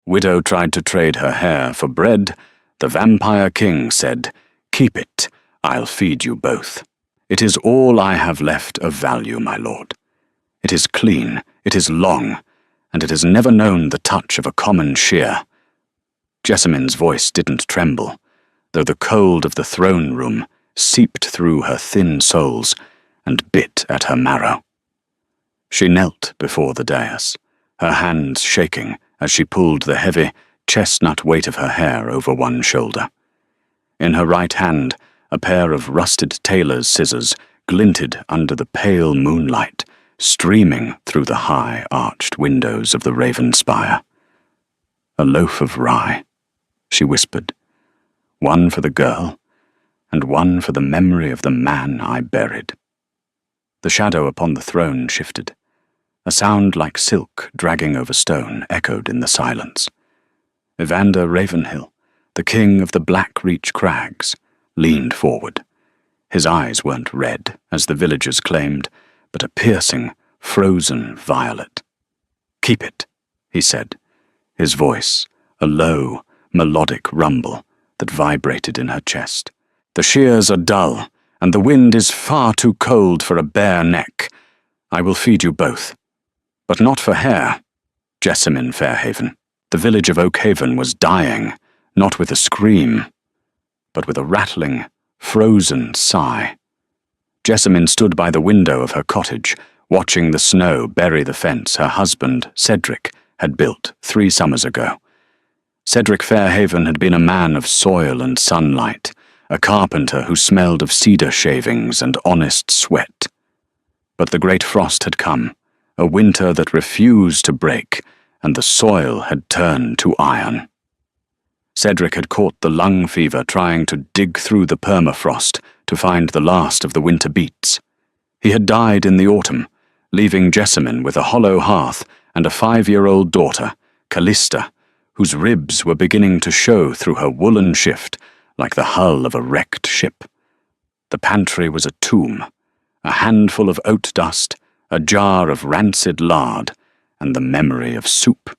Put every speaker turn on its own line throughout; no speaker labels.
Widow tried to trade her hair for bread. The vampire king said, "Keep it, I'll feed you both. It is all I have left of value, my lord. It is clean, it is long, and it has never known the touch of a common shear." Jessamine's voice didn't tremble, though the cold of the throne room seeped through her thin soles and bit at her marrow. She knelt before the dais, her hands shaking as she pulled the heavy, chestnut weight of her hair over one shoulder. In her right hand, a pair of rusted tailor's scissors glinted under the pale moonlight, streaming through the high, arched windows of the Raven Spire. "A loaf of rye," she whispered. "One for the girl, and one for the memory of the man I buried." The shadow upon the throne shifted. A sound like silk dragging over stone echoed in the silence. Evander Ravenhill, the king of the Black Reach Crags, leaned forward. His eyes weren't red, as the villagers claimed, but a piercing, frozen violet. "Keep it," he said, his voice a low, melodic rumble that vibrated in her chest. "The shears are dull, and the wind is far too cold for a bare neck. I will feed you both. But not for hair, Jessamine Fairhaven." The village of Oakhaven was dying, not with a scream, but with a rattling, frozen sigh. Jessamine stood by the window of her cottage, watching the snow bury the fence her husband, Cedric, had built 3 summers ago. Cedric Fairhaven had been a man of soil and sunlight, a carpenter who smelled of cedar shavings and honest sweat. But the great frost had come, a winter that refused to break, and the soil had turned to iron. Cedric had caught the lung fever trying to dig through the permafrost to find the last of the winter beets. He had died in the autumn, leaving Jessamine with a hollow hearth and a 5-year-old daughter, Callista, whose ribs were beginning to show through her woolen shift like the hull of a wrecked ship. The pantry was a tomb, a handful of oat dust, a jar of rancid lard, and the memory of soup.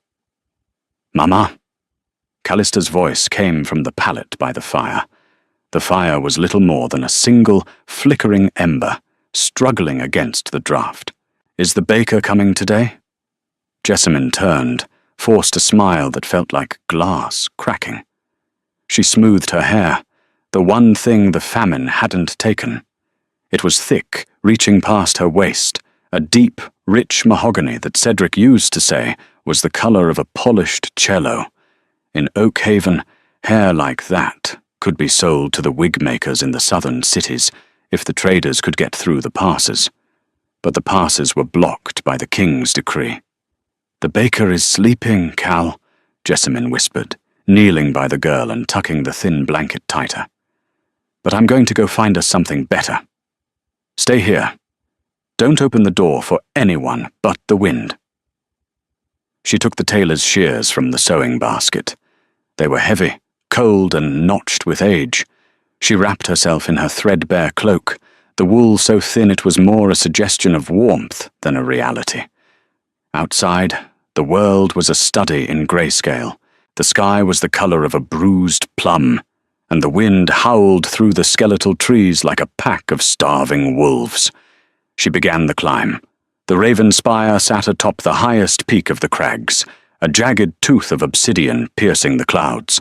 "Mama?" Callista's voice came from the pallet by the fire. The fire was little more than a single, flickering ember, struggling against the draught. "Is the baker coming today?" Jessamine turned, forced a smile that felt like glass cracking. She smoothed her hair, the one thing the famine hadn't taken. It was thick, reaching past her waist, a deep, rich mahogany that Cedric used to say was the color of a polished cello. In Oakhaven, hair like that could be sold to the wig makers in the southern cities if the traders could get through the passes. But the passes were blocked by the king's decree. "The baker is sleeping, Cal," Jessamine whispered, kneeling by the girl and tucking the thin blanket tighter. "But I'm going to go find us something better. Stay here. Don't open the door for anyone but the wind." She took the tailor's shears from the sewing basket. They were heavy, cold, and notched with age. She wrapped herself in her threadbare cloak, the wool so thin it was more a suggestion of warmth than a reality. Outside, the world was a study in grayscale. The sky was the color of a bruised plum, and the wind howled through the skeletal trees like a pack of starving wolves. She began the climb. The Raven Spire sat atop the highest peak of the crags, a jagged tooth of obsidian piercing the clouds.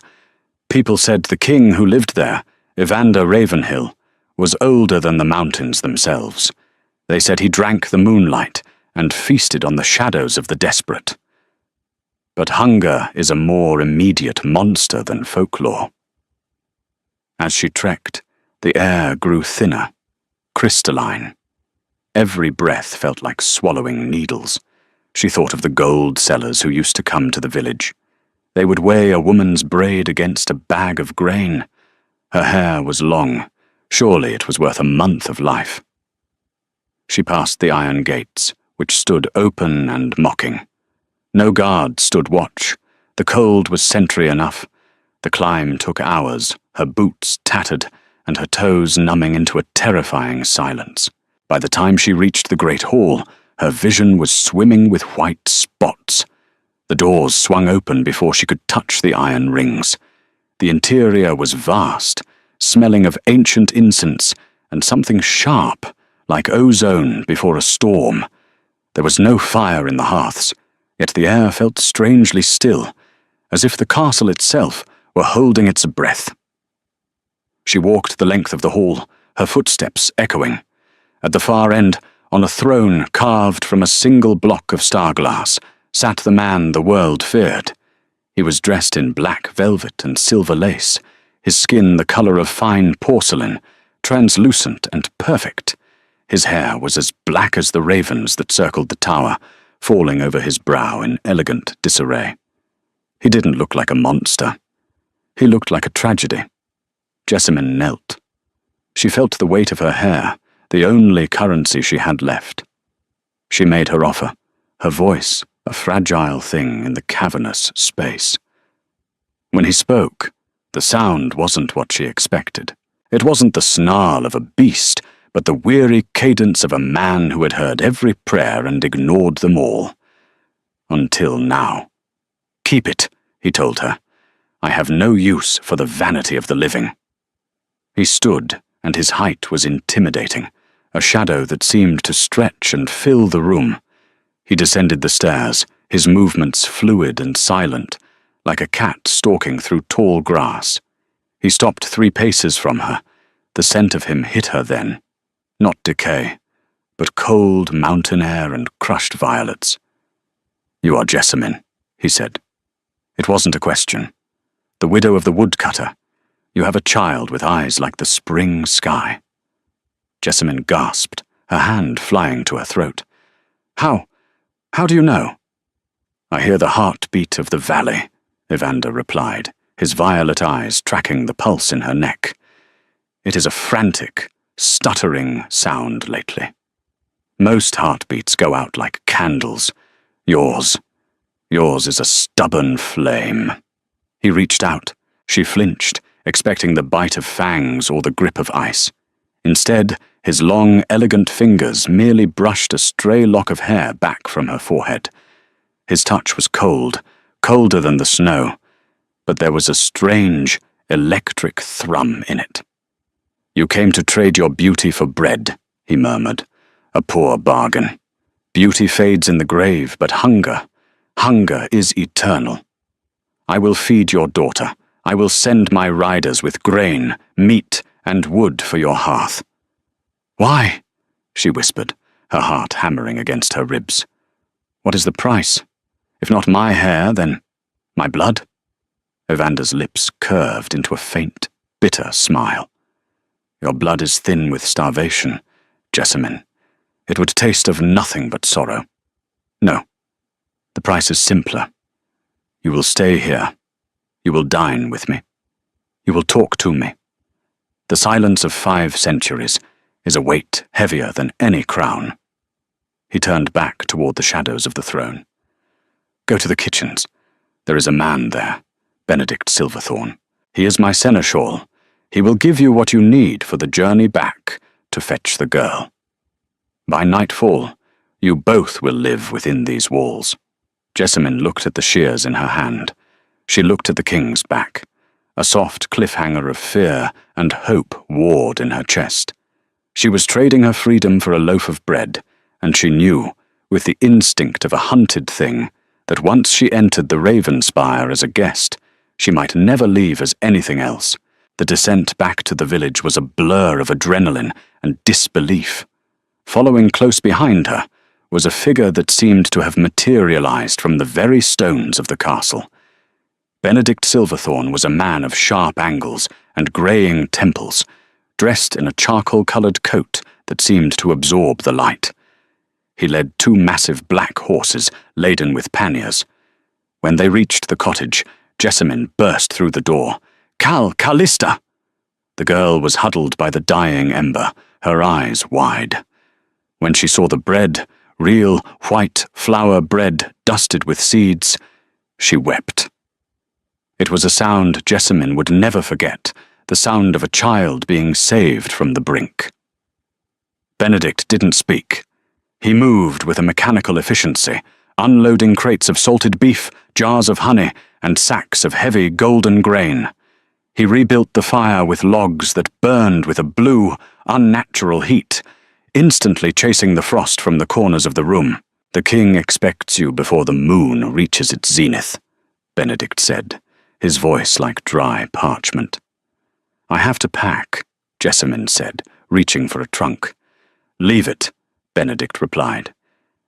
People said the king who lived there, Evander Ravenhill, was older than the mountains themselves. They said he drank the moonlight and feasted on the shadows of the desperate. But hunger is a more immediate monster than folklore. As she trekked, the air grew thinner, crystalline. Every breath felt like swallowing needles. She thought of the gold sellers who used to come to the village. They would weigh a woman's braid against a bag of grain. Her hair was long. Surely it was worth a month of life. She passed the iron gates, which stood open and mocking. No guard stood watch. The cold was sentry enough. The climb took hours, her boots tattered, and her toes numbing into a terrifying silence. By the time she reached the great hall, her vision was swimming with white spots. The doors swung open before she could touch the iron rings. The interior was vast, smelling of ancient incense and something sharp, like ozone before a storm. There was no fire in the hearths, yet the air felt strangely still, as if the castle itself were holding its breath. She walked the length of the hall, her footsteps echoing. At the far end, on a throne carved from a single block of star-glass, sat the man the world feared. He was dressed in black velvet and silver lace, his skin the colour of fine porcelain, translucent and perfect. His hair was as black as the ravens that circled the tower, falling over his brow in elegant disarray. He didn't look like a monster. He looked like a tragedy. Jessamine knelt. She felt the weight of her hair, the only currency she had left. She made her offer, her voice a fragile thing in the cavernous space. When he spoke, the sound wasn't what she expected. It wasn't the snarl of a beast, but the weary cadence of a man who had heard every prayer and ignored them all. Until now. "Keep it," he told her. "I have no use for the vanity of the living." He stood, and his height was intimidating, a shadow that seemed to stretch and fill the room. He descended the stairs, his movements fluid and silent, like a cat stalking through tall grass. He stopped 3 paces from her. The scent of him hit her then. Not decay, but cold mountain air and crushed violets. "You are Jessamine," he said. It wasn't a question. "The widow of the woodcutter. You have a child with eyes like the spring sky." Jessamine gasped, her hand flying to her throat. How do you know?" "I hear the heartbeat of the valley," Evander replied, his violet eyes tracking the pulse in her neck. "It is a frantic, stuttering sound lately. Most heartbeats go out like candles. Yours is a stubborn flame." He reached out. She flinched, expecting the bite of fangs or the grip of ice. Instead, his long, elegant fingers merely brushed a stray lock of hair back from her forehead. His touch was cold, colder than the snow, but there was a strange, electric thrum in it. "You came to trade your beauty for bread," he murmured. "A poor bargain. Beauty fades in the grave, but hunger is eternal. I will feed your daughter. I will send my riders with grain, meat, and wood for your hearth." "Why?" she whispered, her heart hammering against her ribs. "What is the price? If not my hair, then my blood?" Evander's lips curved into a faint, bitter smile. "Your blood is thin with starvation, Jessamine. It would taste of nothing but sorrow. No, the price is simpler. You will stay here. You will dine with me. You will talk to me. The silence of 5 centuries is a weight heavier than any crown." He turned back toward the shadows of the throne. "Go to the kitchens. There is a man there, Benedict Silverthorn. He is my seneschal. He will give you what you need for the journey back to fetch the girl. By nightfall, you both will live within these walls." Jessamine looked at the shears in her hand. She looked at the king's back. A soft cliffhanger of fear and hope warred in her chest. She was trading her freedom for a loaf of bread, and she knew, with the instinct of a hunted thing, that once she entered the Ravenspire as a guest, she might never leave as anything else. The descent back to the village was a blur of adrenaline and disbelief. Following close behind her was a figure that seemed to have materialized from the very stones of the castle. Benedict Silverthorn was a man of sharp angles and greying temples, dressed in a charcoal-coloured coat that seemed to absorb the light. He led 2 massive black horses laden with panniers. When they reached the cottage, Jessamine burst through the door. Callista!" The girl was huddled by the dying ember, her eyes wide. When she saw the bread, real white flour bread dusted with seeds, she wept. It was a sound Jessamine would never forget, the sound of a child being saved from the brink. Benedict didn't speak. He moved with a mechanical efficiency, unloading crates of salted beef, jars of honey, and sacks of heavy golden grain. He rebuilt the fire with logs that burned with a blue, unnatural heat, instantly chasing the frost from the corners of the room. "The king expects you before the moon reaches its zenith," Benedict said, his voice like dry parchment. "I have to pack," Jessamine said, reaching for a trunk. "Leave it," Benedict replied.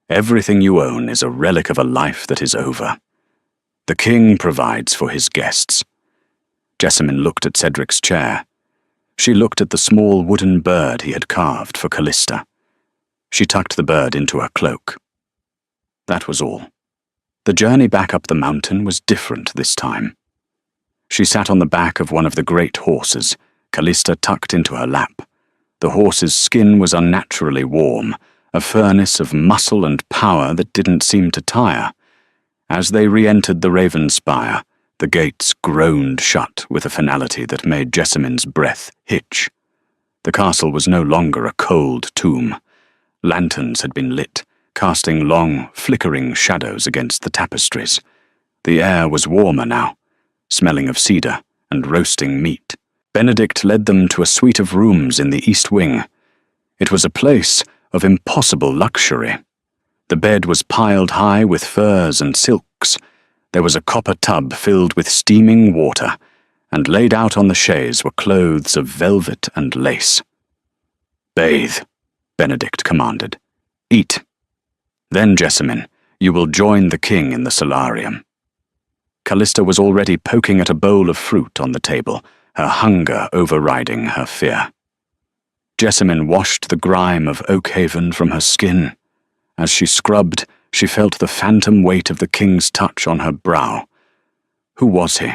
"Everything you own is a relic of a life that is over. The king provides for his guests." Jessamine looked at Cedric's chair. She looked at the small wooden bird he had carved for Callista. She tucked the bird into her cloak. That was all. The journey back up the mountain was different this time. She sat on the back of one of the great horses, Callista tucked into her lap. The horse's skin was unnaturally warm, a furnace of muscle and power that didn't seem to tire. As they re-entered the Raven Spire, the gates groaned shut with a finality that made Jessamine's breath hitch. The castle was no longer a cold tomb. Lanterns had been lit, casting long, flickering shadows against the tapestries. The air was warmer now, smelling of cedar and roasting meat. Benedict led them to a suite of rooms in the east wing. It was a place of impossible luxury. The bed was piled high with furs and silks. There was a copper tub filled with steaming water, and laid out on the chaise were clothes of velvet and lace. "Bathe," Benedict commanded. "Eat. Then, Jessamine, you will join the king in the solarium." Callista was already poking at a bowl of fruit on the table, her hunger overriding her fear. Jessamine washed the grime of Oakhaven from her skin. As she scrubbed, she felt the phantom weight of the king's touch on her brow. Who was he?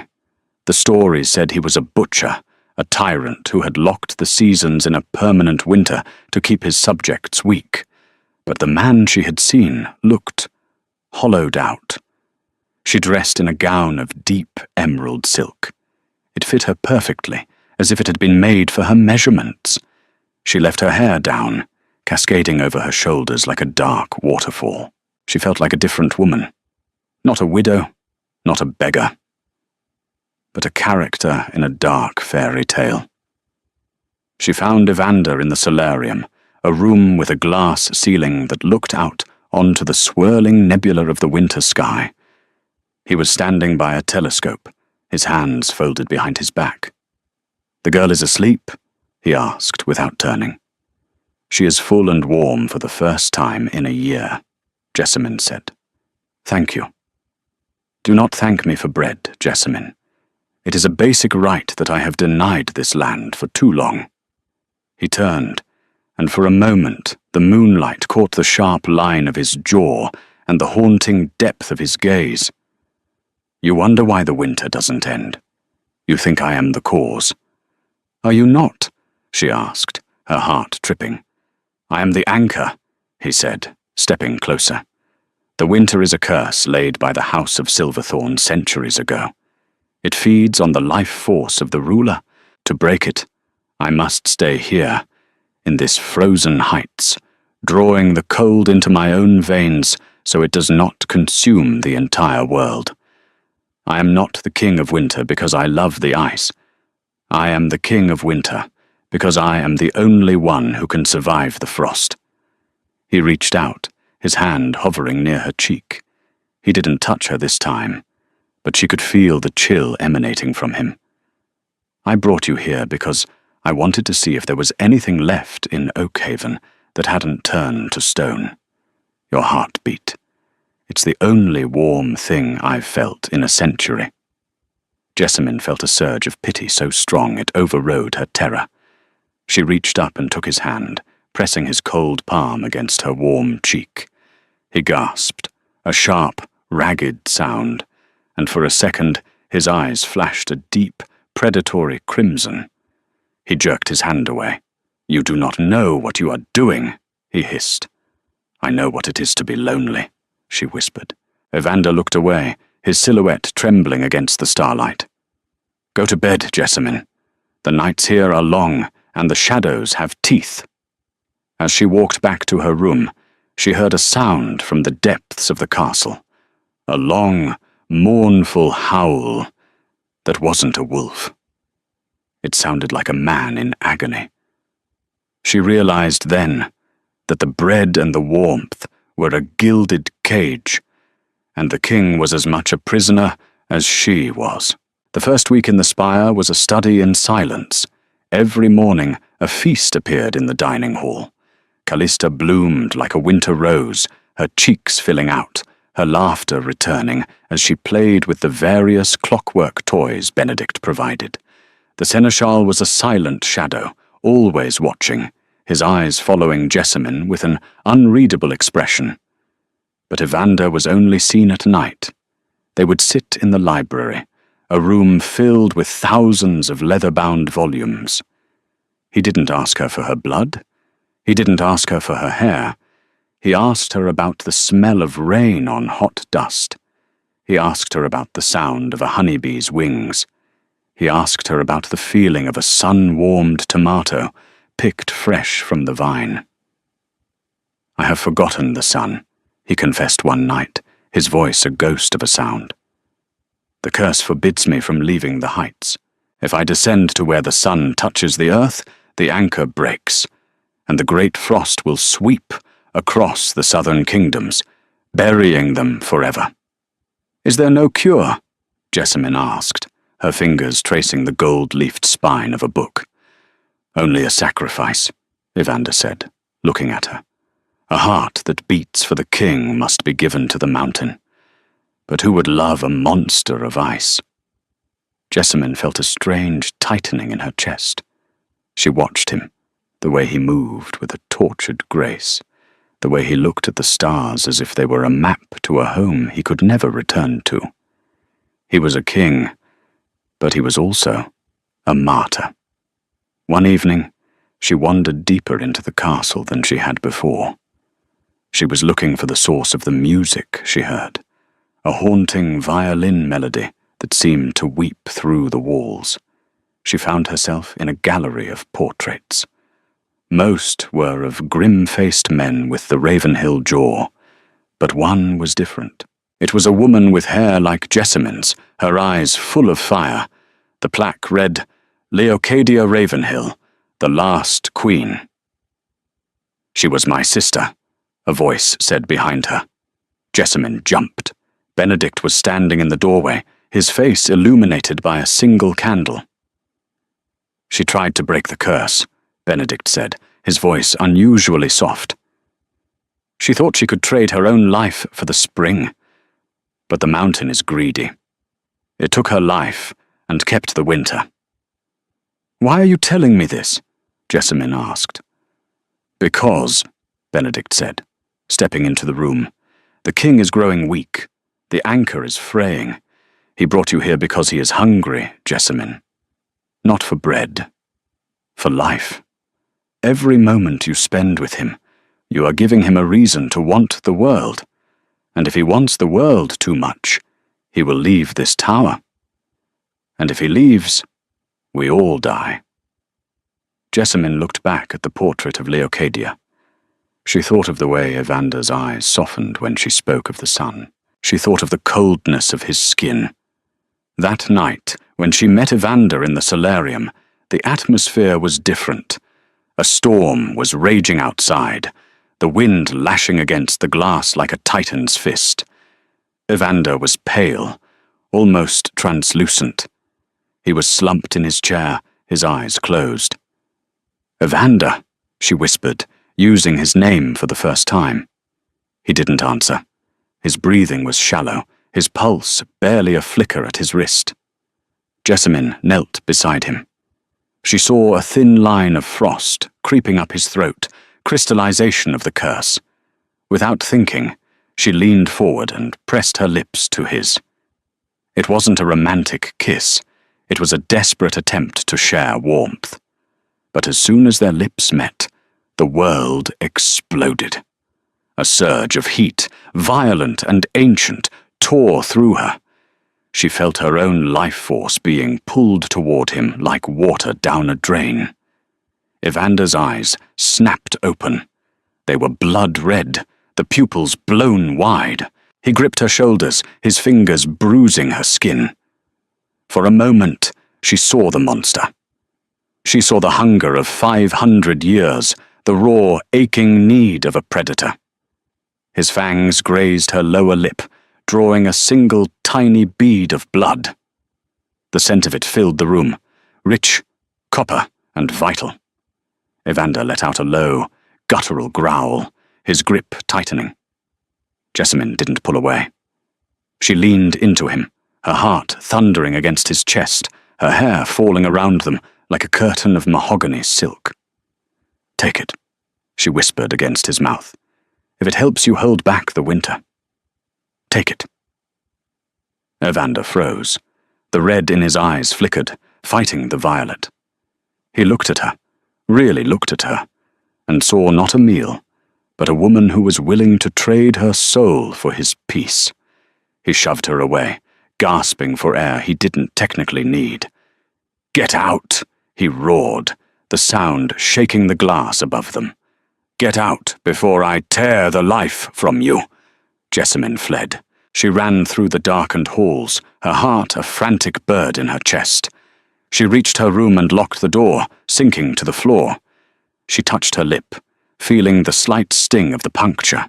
The stories said he was a butcher, a tyrant who had locked the seasons in a permanent winter to keep his subjects weak. But the man she had seen looked hollowed out. She dressed in a gown of deep emerald silk. It fit her perfectly, as if it had been made for her measurements. She left her hair down, cascading over her shoulders like a dark waterfall. She felt like a different woman. Not a widow, not a beggar, but a character in a dark fairy tale. She found Evander in the solarium, a room with a glass ceiling that looked out onto the swirling nebula of the winter sky. He was standing by a telescope, his hands folded behind his back. "The girl is asleep?" he asked without turning. "She is full and warm for the first time in a year," Jessamine said. "Thank you." "Do not thank me for bread, Jessamine. It is a basic right that I have denied this land for too long." He turned, and for a moment the moonlight caught the sharp line of his jaw and the haunting depth of his gaze. "You wonder why the winter doesn't end. You think I am the cause." "Are you not?" she asked, her heart tripping. "I am the anchor," he said, stepping closer. "The winter is a curse laid by the House of Silverthorn centuries ago. It feeds on the life force of the ruler. To break it, I must stay here, in this frozen heights, drawing the cold into my own veins so it does not consume the entire world. I am not the king of winter because I love the ice. I am the king of winter because I am the only one who can survive the frost." He reached out, his hand hovering near her cheek. He didn't touch her this time, but she could feel the chill emanating from him. "I brought you here because I wanted to see if there was anything left in Oakhaven that hadn't turned to stone." Your heart beat. "It's the only warm thing I've felt in a century." Jessamine felt a surge of pity so strong it overrode her terror. She reached up and took his hand, pressing his cold palm against her warm cheek. He gasped, a sharp, ragged sound, and for a second his eyes flashed a deep, predatory crimson. He jerked his hand away. "You do not know what you are doing," he hissed. "I know what it is to be lonely," she whispered. Evander looked away, his silhouette trembling against the starlight. "Go to bed, Jessamine. The nights here are long, and the shadows have teeth." As she walked back to her room, she heard a sound from the depths of the castle, a long, mournful howl that wasn't a wolf. It sounded like a man in agony. She realized then that the bread and the warmth were a gilded cage, and the king was as much a prisoner as she was. The first week in the spire was a study in silence. Every morning a feast appeared in the dining hall. Callista bloomed like a winter rose, her cheeks filling out, her laughter returning as she played with the various clockwork toys Benedict provided. The seneschal was a silent shadow, always watching, his eyes following Jessamine with an unreadable expression. But Evander was only seen at night. They would sit in the library, a room filled with thousands of leather-bound volumes. He didn't ask her for her blood. He didn't ask her for her hair. He asked her about the smell of rain on hot dust. He asked her about the sound of a honeybee's wings. He asked her about the feeling of a sun-warmed tomato picked fresh from the vine. "I have forgotten the sun," he confessed one night, his voice a ghost of a sound. "The curse forbids me from leaving the heights. If I descend to where the sun touches the earth, the anchor breaks, and the great frost will sweep across the southern kingdoms, burying them forever." "Is there no cure?" Jessamine asked, her fingers tracing the gold-leafed spine of a book. "Only a sacrifice," Evander said, looking at her. "A heart that beats for the king must be given to the mountain. But who would love a monster of ice?" Jessamine felt a strange tightening in her chest. She watched him, the way he moved with a tortured grace, the way he looked at the stars as if they were a map to a home he could never return to. He was a king, but he was also a martyr. One evening, she wandered deeper into the castle than she had before. She was looking for the source of the music she heard, a haunting violin melody that seemed to weep through the walls. She found herself in a gallery of portraits. Most were of grim-faced men with the Ravenhill jaw, but one was different. It was a woman with hair like Jessamine's, her eyes full of fire. The plaque read, "Leocadia Ravenhill, the last queen." "She was my sister," a voice said behind her. Jessamine jumped. Benedict was standing in the doorway, his face illuminated by a single candle. "She tried to break the curse," Benedict said, his voice unusually soft. "She thought she could trade her own life for the spring. But the mountain is greedy. It took her life and kept the winter." "Why are you telling me this?" Jessamine asked. "Because," Benedict said, stepping into the room, "the king is growing weak. The anchor is fraying. He brought you here because he is hungry, Jessamine. Not for bread. For life. Every moment you spend with him, you are giving him a reason to want the world. And if he wants the world too much, he will leave this tower. And if he leaves, we all die." Jessamine looked back at the portrait of Leocadia. She thought of the way Evander's eyes softened when she spoke of the sun. She thought of the coldness of his skin. That night, when she met Evander in the solarium, the atmosphere was different. A storm was raging outside, the wind lashing against the glass like a titan's fist. Evander was pale, almost translucent. He was slumped in his chair, his eyes closed. "Evander," she whispered, using his name for the first time. He didn't answer. His breathing was shallow, his pulse barely a flicker at his wrist. Jessamine knelt beside him. She saw a thin line of frost creeping up his throat, crystallization of the curse. Without thinking, she leaned forward and pressed her lips to his. It wasn't a romantic kiss. It was a desperate attempt to share warmth. But as soon as their lips met, the world exploded. A surge of heat, violent and ancient, tore through her. She felt her own life force being pulled toward him like water down a drain. Evander's eyes snapped open. They were blood red, the pupils blown wide. He gripped her shoulders, his fingers bruising her skin. For a moment, she saw the monster. She saw the hunger of 500 years, the raw, aching need of a predator. His fangs grazed her lower lip, drawing a single tiny bead of blood. The scent of it filled the room, rich, copper, and vital. Evander let out a low, guttural growl, his grip tightening. Jessamine didn't pull away. She leaned into him, her heart thundering against his chest, her hair falling around them like a curtain of mahogany silk. "Take it," she whispered against his mouth. "If it helps you hold back the winter. Take it." Evander froze. The red in his eyes flickered, fighting the violet. He looked at her, really looked at her, and saw not a meal, but a woman who was willing to trade her soul for his peace. He shoved her away, gasping for air he didn't technically need. "Get out!" he roared, the sound shaking the glass above them. "Get out before I tear the life from you!" Jessamine fled. She ran through the darkened halls, her heart a frantic bird in her chest. She reached her room and locked the door, sinking to the floor. She touched her lip, feeling the slight sting of the puncture.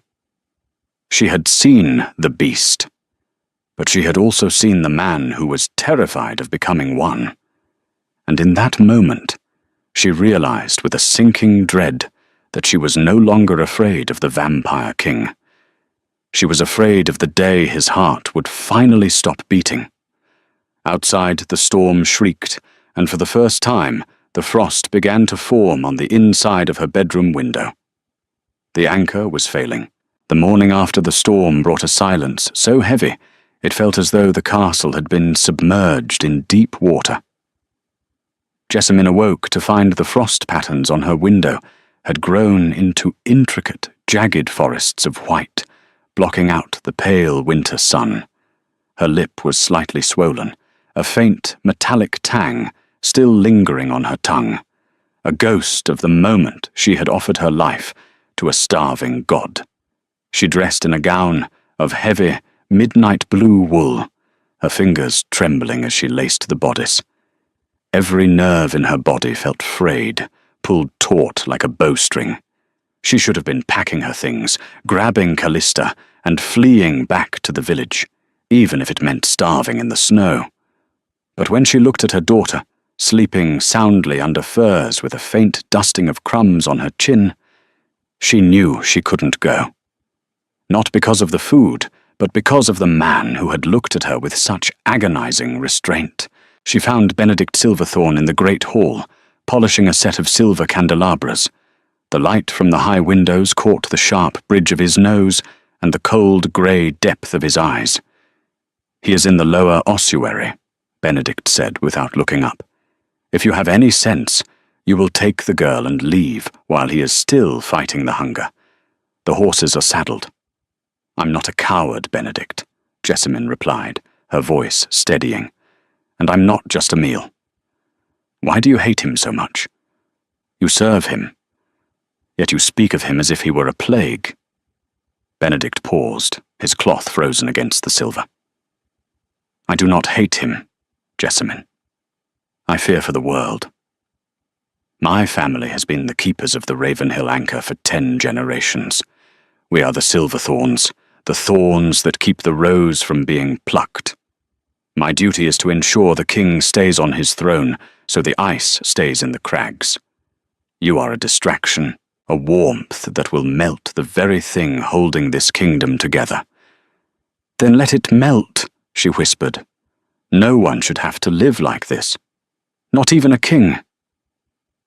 She had seen the beast, but she had also seen the man who was terrified of becoming one. And in that moment, she realized with a sinking dread that she was no longer afraid of the Vampire King. She was afraid of the day his heart would finally stop beating. Outside, the storm shrieked, and for the first time, the frost began to form on the inside of her bedroom window. The anchor was failing. The morning after the storm brought a silence so heavy, it felt as though the castle had been submerged in deep water. Jessamine awoke to find the frost patterns on her window had grown into intricate, jagged forests of white, blocking out the pale winter sun. Her lip was slightly swollen, a faint metallic tang still lingering on her tongue, a ghost of the moment she had offered her life to a starving god. She dressed in a gown of heavy, midnight blue wool, her fingers trembling as she laced the bodice. Every nerve in her body felt frayed, pulled taut like a bowstring. She should have been packing her things, grabbing Callista, and fleeing back to the village, even if it meant starving in the snow. But when she looked at her daughter, sleeping soundly under furs with a faint dusting of crumbs on her chin, she knew she couldn't go. Not because of the food, but because of the man who had looked at her with such agonizing restraint. She found Benedict Silverthorn in the great hall, polishing a set of silver candelabras. The light from the high windows caught the sharp bridge of his nose and the cold grey depth of his eyes. "He is in the lower ossuary," Benedict said without looking up. "If you have any sense, you will take the girl and leave while he is still fighting the hunger. The horses are saddled." "I'm not a coward, Benedict," Jessamine replied, her voice steadying. "And I'm not just a meal. Why do you hate him so much? You serve him, yet you speak of him as if he were a plague." Benedict paused, his cloth frozen against the silver. "I do not hate him, Jessamine. I fear for the world. My family has been the keepers of the Ravenhill anchor for 10 generations. We are the Silverthorns, the thorns that keep the rose from being plucked. My duty is to ensure the king stays on his throne, so the ice stays in the crags. You are a distraction, a warmth that will melt the very thing holding this kingdom together." "Then let it melt," she whispered. "No one should have to live like this. Not even a king."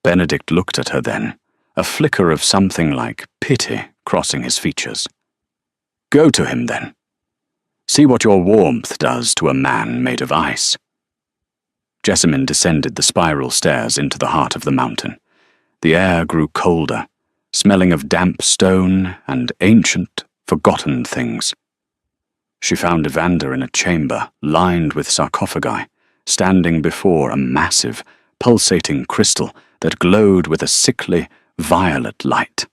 Benedict looked at her then, a flicker of something like pity crossing his features. "Go to him, then. See what your warmth does to a man made of ice." Jessamine descended the spiral stairs into the heart of the mountain. The air grew colder, smelling of damp stone and ancient, forgotten things. She found Evander in a chamber lined with sarcophagi, standing before a massive, pulsating crystal that glowed with a sickly, violet light.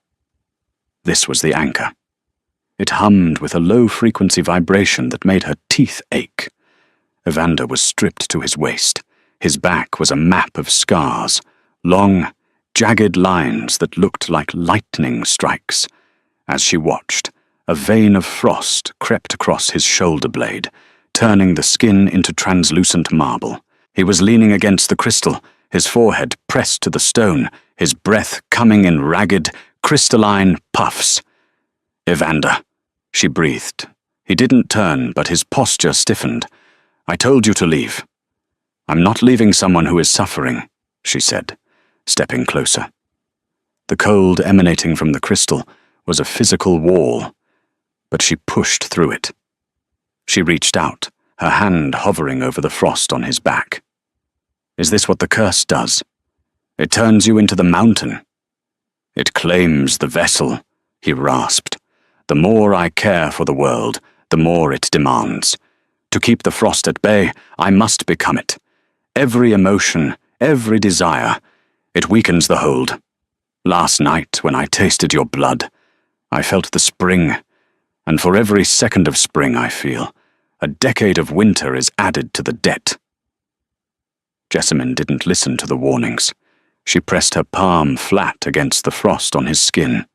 This was the anchor. It hummed with a low-frequency vibration that made her teeth ache. Evander was stripped to his waist. His back was a map of scars, long, jagged lines that looked like lightning strikes. As she watched, a vein of frost crept across his shoulder blade, turning the skin into translucent marble. He was leaning against the crystal, his forehead pressed to the stone, his breath coming in ragged, crystalline puffs. "Evander," she breathed. He didn't turn, but his posture stiffened. "I told you to leave." "I'm not leaving someone who is suffering," she said, stepping closer. The cold emanating from the crystal was a physical wall, but she pushed through it. She reached out, her hand hovering over the frost on his back. "Is this what the curse does? It turns you into the mountain." "It claims the vessel," he rasped. "The more I care for the world, the more it demands. To keep the frost at bay, I must become it. Every emotion, every desire, it weakens the hold. Last night, when I tasted your blood, I felt the spring, and for every second of spring I feel, a decade of winter is added to the debt." Jessamine didn't listen to the warnings. She pressed her palm flat against the frost on his skin.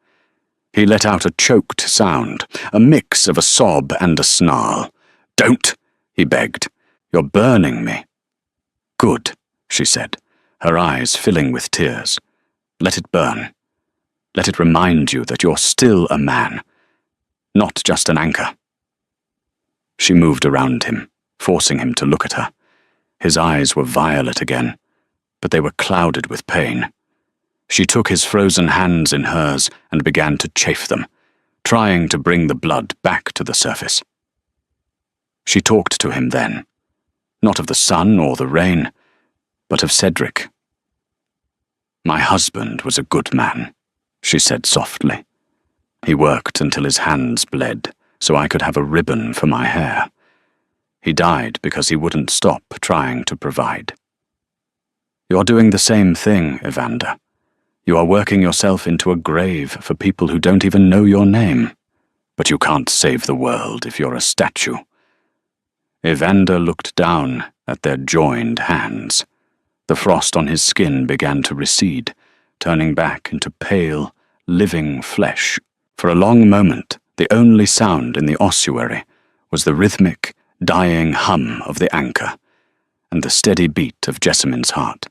He let out a choked sound, a mix of a sob and a snarl. "Don't," he begged. "You're burning me." "Good," she said, her eyes filling with tears. "Let it burn. Let it remind you that you're still a man, not just an anchor." She moved around him, forcing him to look at her. His eyes were violet again, but they were clouded with pain. She took his frozen hands in hers and began to chafe them, trying to bring the blood back to the surface. She talked to him then, not of the sun or the rain, but of Cedric. "My husband was a good man," she said softly. "He worked until his hands bled, so I could have a ribbon for my hair. He died because he wouldn't stop trying to provide. You're doing the same thing, Evander. You are working yourself into a grave for people who don't even know your name. But you can't save the world if you're a statue." Evander looked down at their joined hands. The frost on his skin began to recede, turning back into pale, living flesh. For a long moment, the only sound in the ossuary was the rhythmic, dying hum of the anchor, and the steady beat of Jessamine's heart.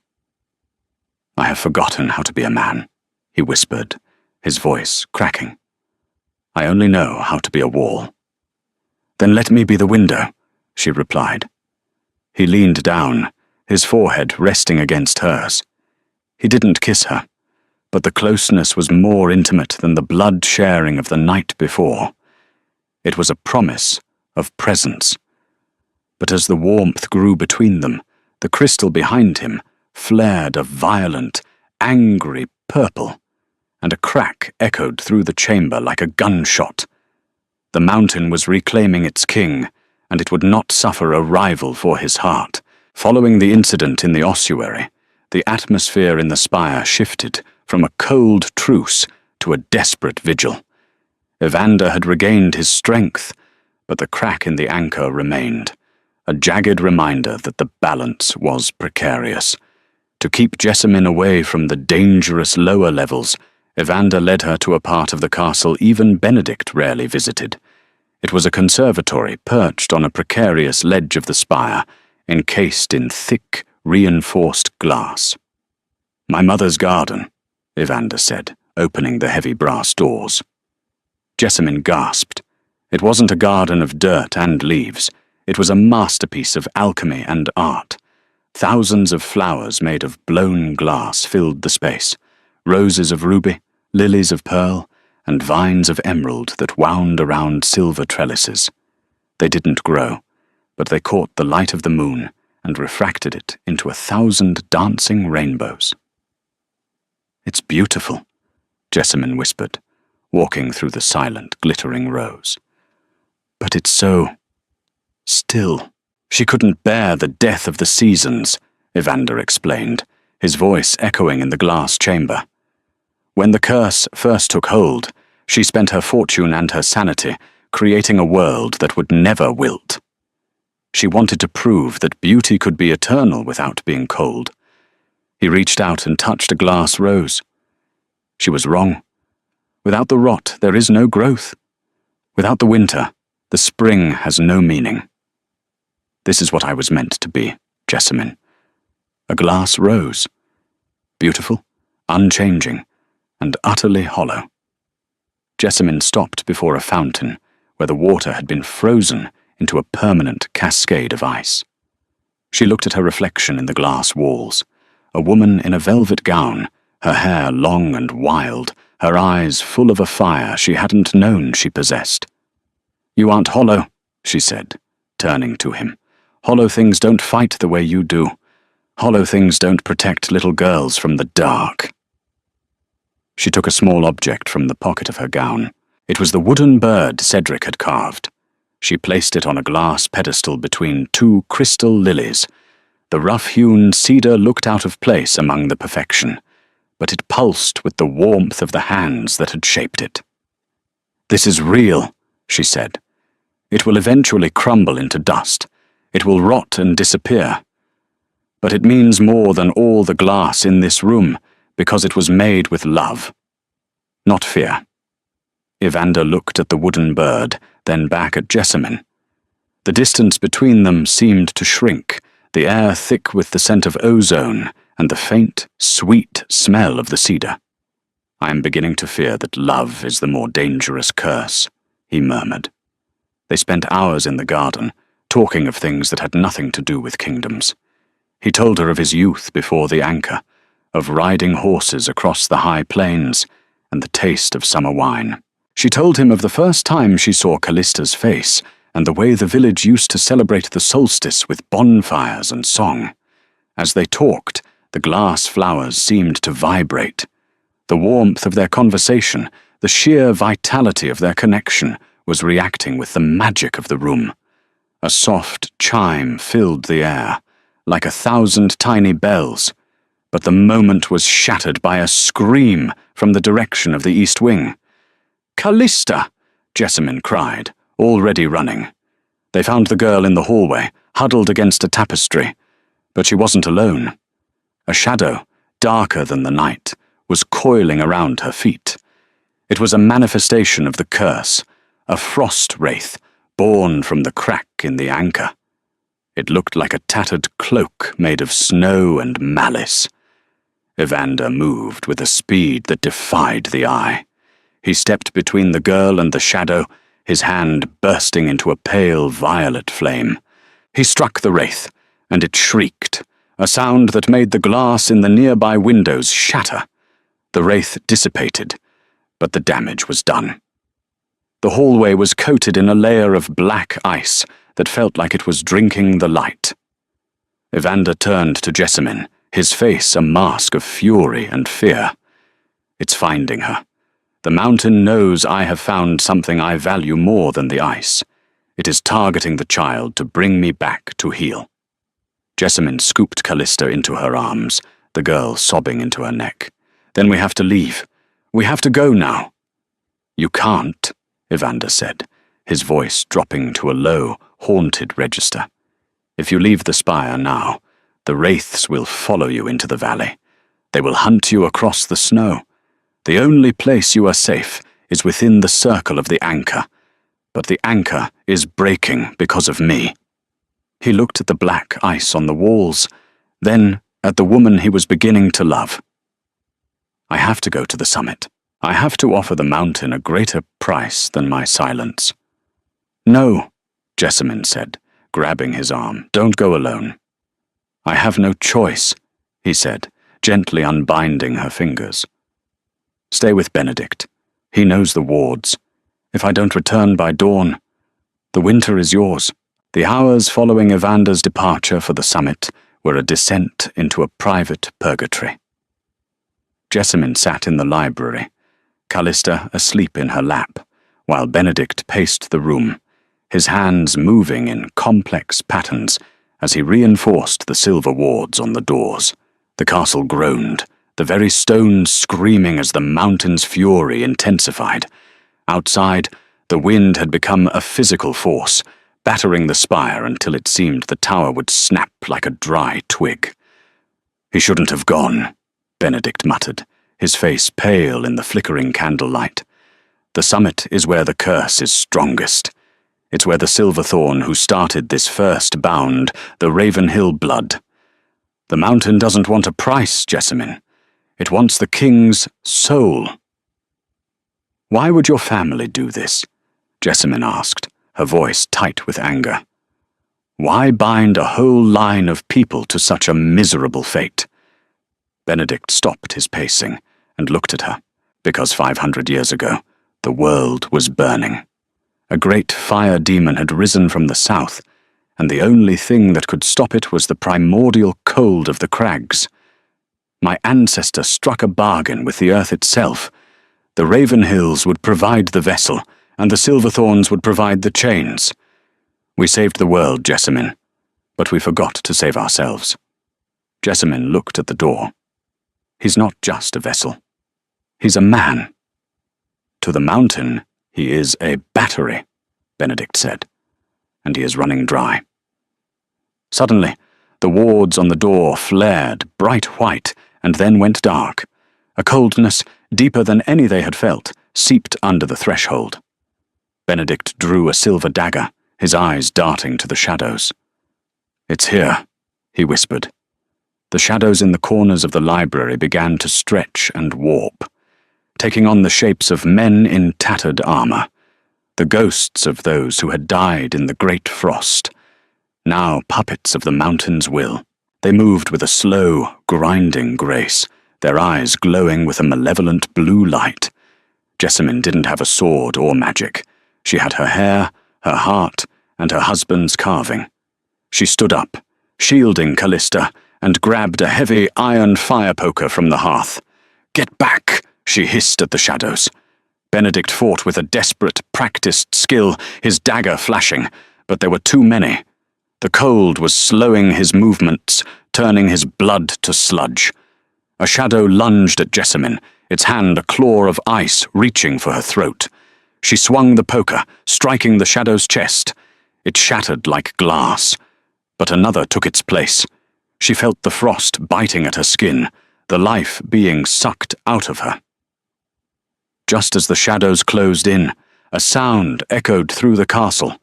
"I have forgotten how to be a man," he whispered, his voice cracking. "I only know how to be a wall." "Then let me be the window," she replied. He leaned down, his forehead resting against hers. He didn't kiss her, but the closeness was more intimate than the blood sharing of the night before. It was a promise of presence. But as the warmth grew between them, the crystal behind him flared a violent, angry purple, and a crack echoed through the chamber like a gunshot. The mountain was reclaiming its king, and it would not suffer a rival for his heart. Following the incident in the ossuary, the atmosphere in the spire shifted from a cold truce to a desperate vigil. Evander had regained his strength, but the crack in the anchor remained, a jagged reminder that the balance was precarious. To keep Jessamine away from the dangerous lower levels, Evander led her to a part of the castle even Benedict rarely visited. It was a conservatory perched on a precarious ledge of the spire, encased in thick, reinforced glass. "My mother's garden," Evander said, opening the heavy brass doors. Jessamine gasped. It wasn't a garden of dirt and leaves. It was a masterpiece of alchemy and art. Thousands of flowers made of blown glass filled the space, roses of ruby, lilies of pearl, and vines of emerald that wound around silver trellises. They didn't grow, but they caught the light of the moon and refracted it into 1,000 dancing rainbows. "It's beautiful," Jessamine whispered, walking through the silent, glittering rows. "But it's so still." "She couldn't bear the death of the seasons," Evander explained, his voice echoing in the glass chamber. "When the curse first took hold, She spent her fortune and her sanity creating a world that would never wilt. She wanted to prove that beauty could be eternal without being cold. He reached out and touched a glass rose. She was wrong. Without the rot, there is no growth. Without the winter, the spring has no meaning. This is what I was meant to be, Jessamine. A glass rose. Beautiful, unchanging, and utterly hollow. Jessamine stopped before a fountain where the water had been frozen into a permanent cascade of ice. She looked at her reflection in the glass walls, a woman in a velvet gown, her hair long and wild, her eyes full of a fire she hadn't known she possessed. "You aren't hollow," she said, turning to him. "Hollow things don't fight the way you do. Hollow things don't protect little girls from the dark." She took a small object from the pocket of her gown. It was the wooden bird Cedric had carved. She placed it on a glass pedestal between two crystal lilies. The rough-hewn cedar looked out of place among the perfection, but it pulsed with the warmth of the hands that had shaped it. "This is real," she said. "It will eventually crumble into dust. It will rot and disappear. But it means more than all the glass in this room, because it was made with love, not fear." Evander looked at the wooden bird, then back at Jessamine. The distance between them seemed to shrink, the air thick with the scent of ozone and the faint, sweet smell of the cedar. "I am beginning to fear that love is the more dangerous curse," he murmured. They spent hours in the garden, talking of things that had nothing to do with kingdoms. He told her of his youth before the anchor, of riding horses across the high plains, and the taste of summer wine. She told him of the first time she saw Callista's face, and the way the village used to celebrate the solstice with bonfires and song. As they talked, the glass flowers seemed to vibrate. The warmth of their conversation, the sheer vitality of their connection, was reacting with the magic of the room. A soft chime filled the air, like 1,000 tiny bells, but the moment was shattered by a scream from the direction of the east wing. "Callista!" Jessamine cried, already running. They found the girl in the hallway, huddled against a tapestry, but she wasn't alone. A shadow, darker than the night, was coiling around her feet. It was a manifestation of the curse, a frost wraith born from the crack in the anchor. It looked like a tattered cloak made of snow and malice. Evander moved with a speed that defied the eye. He stepped between the girl and the shadow, his hand bursting into a pale violet flame. He struck the wraith, and it shrieked, a sound that made the glass in the nearby windows shatter. The wraith dissipated, but the damage was done. The hallway was coated in a layer of black ice that felt like it was drinking the light. Evander turned to Jessamine, his face a mask of fury and fear. "It's finding her. The mountain knows I have found something I value more than the ice. It is targeting the child to bring me back to heal." Jessamine scooped Callista into her arms, the girl sobbing into her neck. "Then we have to leave. We have to go now." "You can't," Evander said, his voice dropping to a low, haunted register. "If you leave the spire now, the wraiths will follow you into the valley. They will hunt you across the snow. The only place you are safe is within the circle of the anchor, but the anchor is breaking because of me." He looked at the black ice on the walls, then at the woman he was beginning to love. "I have to go to the summit. I have to offer the mountain a greater price than my silence." "No," Jessamine said, grabbing his arm. "Don't go alone." "I have no choice," he said, gently unbinding her fingers. "Stay with Benedict. He knows the wards. If I don't return by dawn, the winter is yours." The hours following Evander's departure for the summit were a descent into a private purgatory. Jessamine sat in the library, Callista asleep in her lap, while Benedict paced the room, his hands moving in complex patterns as he reinforced the silver wards on the doors. The castle groaned, the very stones screaming as the mountain's fury intensified. Outside, the wind had become a physical force, battering the spire until it seemed the tower would snap like a dry twig. "He shouldn't have gone," Benedict muttered, his face pale in the flickering candlelight. "The summit is where the curse is strongest. It's where the Silverthorn who started this first bound, the Ravenhill blood. The mountain doesn't want a price, Jessamine. It wants the king's soul." "Why would your family do this?" Jessamine asked, her voice tight with anger. "Why bind a whole line of people to such a miserable fate?" Benedict stopped his pacing and looked at her, because 500 years ago, the world was burning. A great fire demon had risen from the south, and the only thing that could stop it was the primordial cold of the crags. My ancestor struck a bargain with the earth itself. The Ravenhills would provide the vessel, and the Silverthorns would provide the chains. We saved the world, Jessamine, but we forgot to save ourselves. Jessamine looked at the door. "He's not just a vessel. He's a man. To the mountain, he is a battery," Benedict said, "and he is running dry." Suddenly, the wards on the door flared bright white and then went dark. A coldness, deeper than any they had felt, seeped under the threshold. Benedict drew a silver dagger, his eyes darting to the shadows. "It's here," he whispered. The shadows in the corners of the library began to stretch and warp, taking on the shapes of men in tattered armor, the ghosts of those who had died in the great frost, now puppets of the mountain's will. They moved with a slow, grinding grace, their eyes glowing with a malevolent blue light. Jessamine didn't have a sword or magic. She had her hair, her heart, and her husband's carving. She stood up, shielding Callista, and grabbed a heavy iron fire poker from the hearth. "Get back!" she hissed at the shadows. Benedict fought with a desperate, practiced skill, his dagger flashing, but there were too many. The cold was slowing his movements, turning his blood to sludge. A shadow lunged at Jessamine, its hand a claw of ice reaching for her throat. She swung the poker, striking the shadow's chest. It shattered like glass, but another took its place. She felt the frost biting at her skin, the life being sucked out of her. Just as the shadows closed in, a sound echoed through the castle.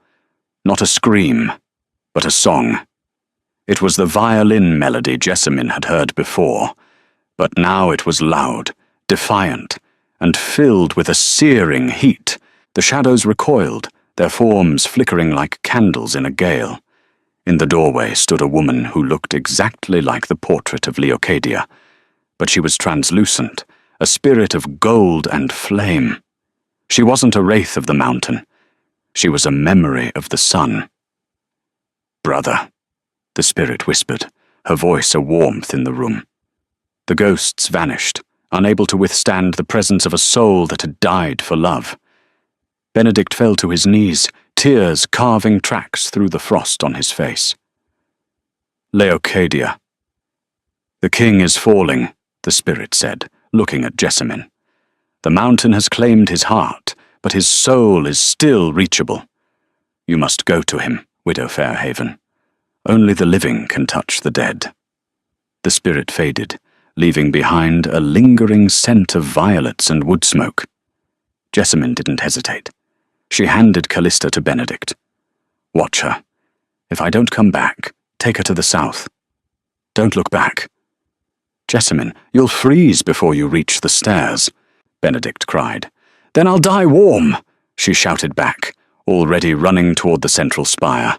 Not a scream, but a song. It was the violin melody Jessamine had heard before, but now it was loud, defiant, and filled with a searing heat. The shadows recoiled, their forms flickering like candles in a gale. In the doorway stood a woman who looked exactly like the portrait of Leocadia, but she was translucent, a spirit of gold and flame. She wasn't a wraith of the mountain. She was a memory of the sun. "Brother," the spirit whispered, her voice a warmth in the room. The ghosts vanished, unable to withstand the presence of a soul that had died for love. Benedict fell to his knees, tears carving tracks through the frost on his face. "Leocadia." "The king is falling," the spirit said, looking at Jessamine. "The mountain has claimed his heart, but his soul is still reachable. You must go to him, Widow Fairhaven. Only the living can touch the dead." The spirit faded, leaving behind a lingering scent of violets and wood smoke. Jessamine didn't hesitate. She handed Callista to Benedict. "Watch her. If I don't come back, take her to the south. Don't look back." "Jessamine, you'll freeze before you reach the stairs," Benedict cried. "Then I'll die warm," she shouted back, already running toward the central spire.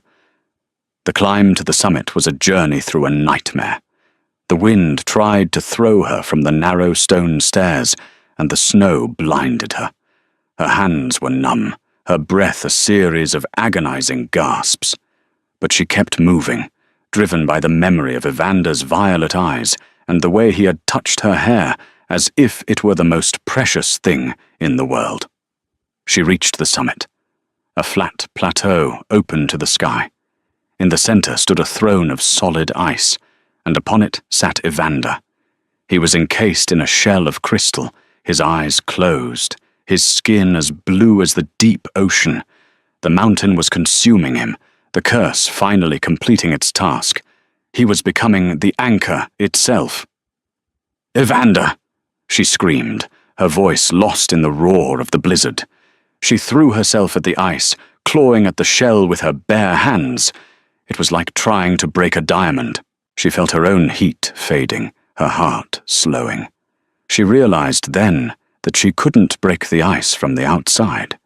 The climb to the summit was a journey through a nightmare. The wind tried to throw her from the narrow stone stairs, and the snow blinded her. Her hands were numb, her breath a series of agonizing gasps. But she kept moving, driven by the memory of Evander's violet eyes and the way he had touched her hair as if it were the most precious thing in the world. She reached the summit. A flat plateau open to the sky. In the center stood a throne of solid ice, and upon it sat Evander. He was encased in a shell of crystal, his eyes closed, his skin as blue as the deep ocean. The mountain was consuming him, the curse finally completing its task. He was becoming the anchor itself. "Evander!" she screamed, her voice lost in the roar of the blizzard. She threw herself at the ice, clawing at the shell with her bare hands. It was like trying to break a diamond. She felt her own heat fading, her heart slowing. She realized then that she couldn't break the ice from the outside.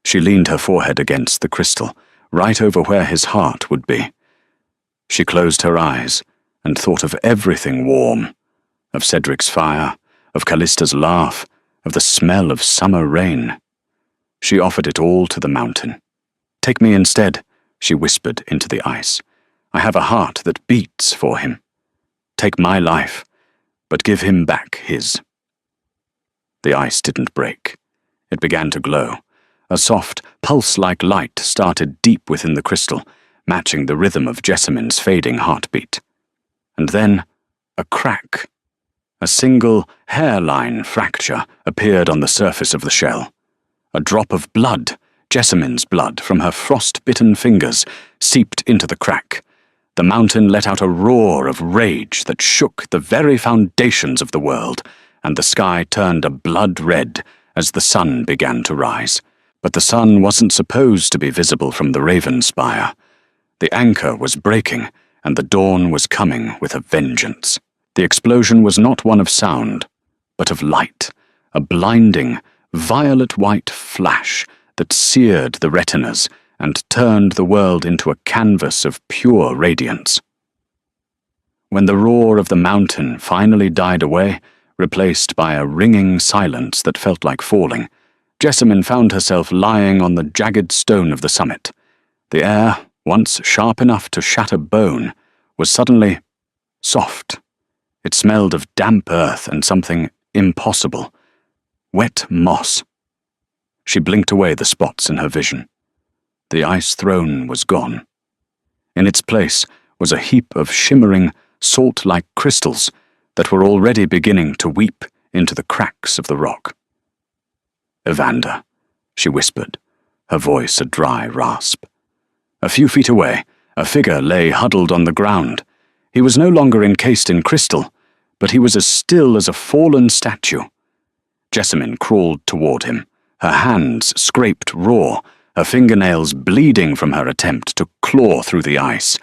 She leaned her forehead against the crystal, right over where his heart would be. She closed her eyes and thought of everything warm, of Cedric's fire, of Callista's laugh, of the smell of summer rain. She offered it all to the mountain. "Take me instead," she whispered into the ice. "I have a heart that beats for him. Take my life, but give him back his." The ice didn't break. It began to glow. A soft, pulse-like light started deep within the crystal, matching the rhythm of Jessamyn's fading heartbeat. And then, a crack. A single hairline fracture appeared on the surface of the shell. A drop of blood, Jessamyn's blood, from her frost-bitten fingers, seeped into the crack. The mountain let out a roar of rage that shook the very foundations of the world, and the sky turned a blood red as the sun began to rise. But the sun wasn't supposed to be visible from the Raven Spire. The anchor was breaking, and the dawn was coming with a vengeance. The explosion was not one of sound, but of light, a blinding, violet-white flash that seared the retinas and turned the world into a canvas of pure radiance. When the roar of the mountain finally died away, replaced by a ringing silence that felt like falling, Jessamyn found herself lying on the jagged stone of the summit. The air, once sharp enough to shatter bone, was suddenly soft. It smelled of damp earth and something impossible. Wet moss. She blinked away the spots in her vision. The ice throne was gone. In its place was a heap of shimmering, salt-like crystals that were already beginning to weep into the cracks of the rock. "Evander," she whispered, her voice a dry rasp. A few feet away, a figure lay huddled on the ground. He was no longer encased in crystal, but he was as still as a fallen statue. Jessamyn crawled toward him, her hands scraped raw, her fingernails bleeding from her attempt to claw through the ice.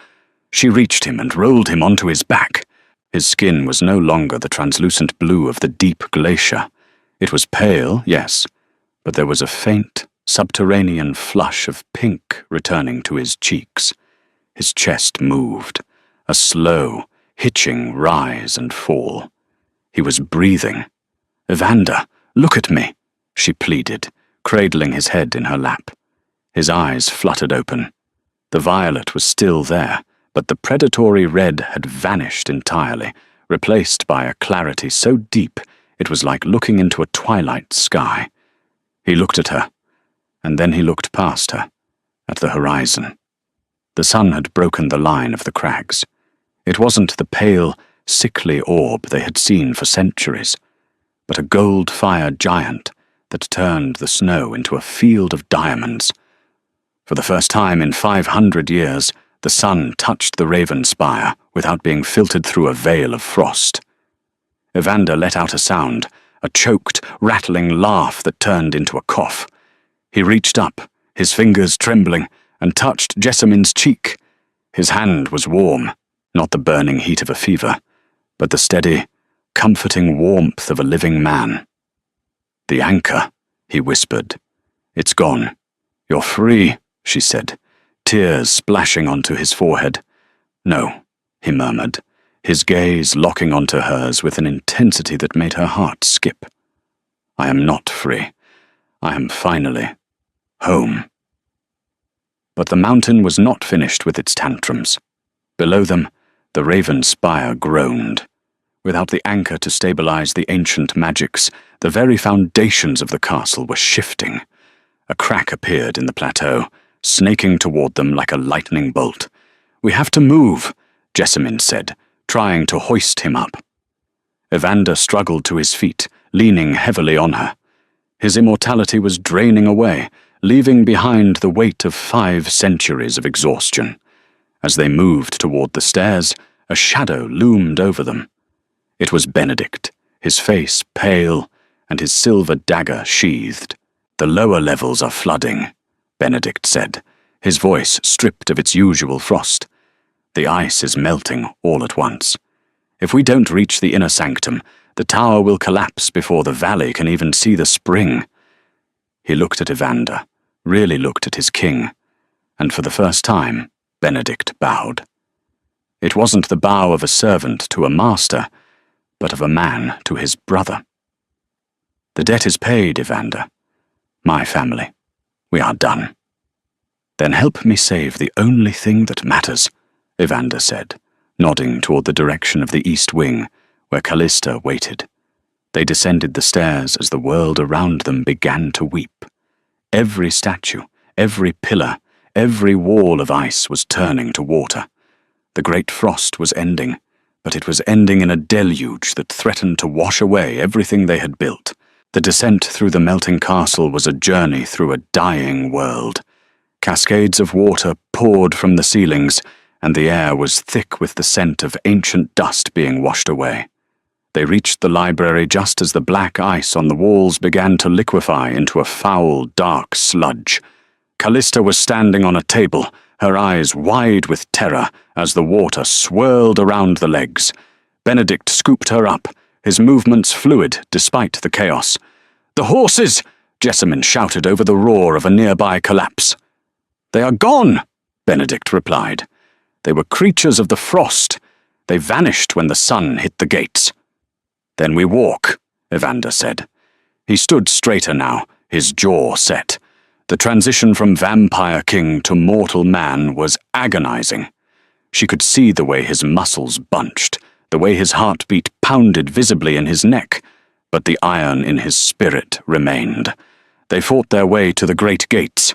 She reached him and rolled him onto his back. His skin was no longer the translucent blue of the deep glacier. It was pale, yes, but there was a faint, subterranean flush of pink returning to his cheeks. His chest moved, a slow, hitching rise and fall. He was breathing. "Evander, look at me," she pleaded, cradling his head in her lap. His eyes fluttered open. The violet was still there, but the predatory red had vanished entirely, replaced by a clarity so deep it was like looking into a twilight sky. He looked at her, and then he looked past her, at the horizon. The sun had broken the line of the crags. It wasn't the pale, sickly orb they had seen for centuries, but a gold-fire giant that turned the snow into a field of diamonds. For the first time in 500 years, the sun touched the Raven Spire without being filtered through a veil of frost. Evander let out a sound, a choked, rattling laugh that turned into a cough. He reached up, his fingers trembling, and touched Jessamyn's cheek. His hand was warm, not the burning heat of a fever, but the steady, comforting warmth of a living man. "The anchor," he whispered. "It's gone. You're free," she said, tears splashing onto his forehead. "No," he murmured, his gaze locking onto hers with an intensity that made her heart skip. "I am not free. I am finally home." But the mountain was not finished with its tantrums. Below them, the Raven Spire groaned. Without the anchor to stabilize the ancient magics, the very foundations of the castle were shifting. A crack appeared in the plateau, snaking toward them like a lightning bolt. "We have to move," Jessamyn said, trying to hoist him up. Evander struggled to his feet, leaning heavily on her. His immortality was draining away, leaving behind the weight of 5 centuries of exhaustion. As they moved toward the stairs, a shadow loomed over them. It was Benedict, his face pale and his silver dagger sheathed. "The lower levels are flooding," Benedict said, his voice stripped of its usual frost. "The ice is melting all at once. If we don't reach the inner sanctum, the tower will collapse before the valley can even see the spring." He looked at Evander, really looked at his king, and for the first time, Benedict bowed. It wasn't the bow of a servant to a master, but of a man to his brother. "The debt is paid, Evander. My family. We are done." "Then help me save the only thing that matters," Evander said, nodding toward the direction of the east wing, where Callista waited. They descended the stairs as the world around them began to weep. Every statue, every pillar, every wall of ice was turning to water. The great frost was ending, but it was ending in a deluge that threatened to wash away everything they had built. The descent through the melting castle was a journey through a dying world. Cascades of water poured from the ceilings, and the air was thick with the scent of ancient dust being washed away. They reached the library just as the black ice on the walls began to liquefy into a foul, dark sludge. Callista was standing on a table, her eyes wide with terror as the water swirled around the legs. Benedict scooped her up, his movements fluid despite the chaos. "The horses!" Jessamine shouted over the roar of a nearby collapse. "They are gone," Benedict replied. "They were creatures of the frost. They vanished when the sun hit the gates." "Then we walk," Evander said. He stood straighter now, his jaw set. The transition from vampire king to mortal man was agonizing. She could see the way his muscles bunched, the way his heartbeat pounded visibly in his neck, but the iron in his spirit remained. They fought their way to the great gates.